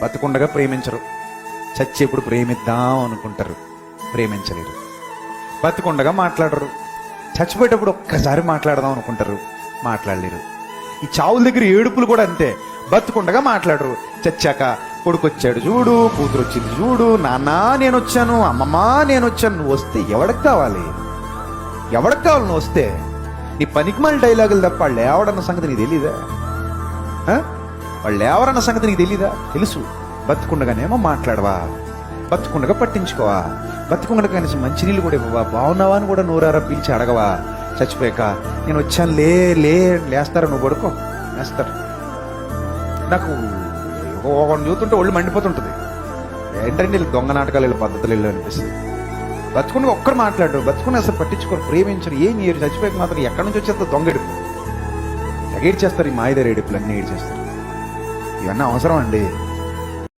బతికుండగా ప్రేమించరు, చచ్చేప్పుడు ప్రేమిద్దాం అనుకుంటారు, ప్రేమించలేరు. బతికుండగా మాట్లాడరు, చచ్చిపోయేటప్పుడు ఒక్కసారి మాట్లాడదాం అనుకుంటారు, మాట్లాడలేరు. ఈ చావుల దగ్గర ఏడుపులు కూడా అంతే. బతుకుండగా మాట్లాడరు, చచ్చాక కొడుకొచ్చాడు చూడు, కూతురు వచ్చింది చూడు, నాన్న నేను వచ్చాను, అమ్మమ్మ నేను వచ్చాను. నువ్వు వస్తే ఎవడికి కావాలి? ఎవడికి కావాలి నువ్వు వస్తే? నీ పనికిమాల డైలాగులు తప్ప వాళ్ళు ఎవడన్న సంగతి నీకు తెలీదా? వాళ్ళు ఎవరన్న సంగతి నీకు తెలీదా? తెలుసు. బతుకుండగానేమో మాట్లాడవా, బతుకుండగా పట్టించుకోవా, బతుకుండగా కనీసం మంచినీళ్ళు కూడా ఇవ్వవా, బాగున్నావా అని కూడా నోరారా పిలిచి అడగవా. చచ్చిపోయాక నేను వచ్చాను లేస్తారా? నువ్వు పడుకో, లేస్తారు. నాకు ఒకరిని చూస్తుంటే ఒళ్ళు మండిపోతుంటుంది. ఏంటంటే వీళ్ళు దొంగ నాటకాలు, వీళ్ళ పద్ధతులు వెళ్ళు అనిపిస్తుంది. బతుకుండగా ఒక్కరు మాట్లాడు, బతుకుని అసలు పట్టించుకోరు, ప్రేమించరు, ఏం చేయరు. చచ్చిపోయాక మాత్రం ఎక్కడి నుంచి వచ్చేస్తా దొంగెడుపు, ఎగేడ్చేస్తారు. ఈ మాయదారి ఏడుపులు అన్నీ ఏడ్చేస్తారు. ఇవన్నీ అవసరం అండి?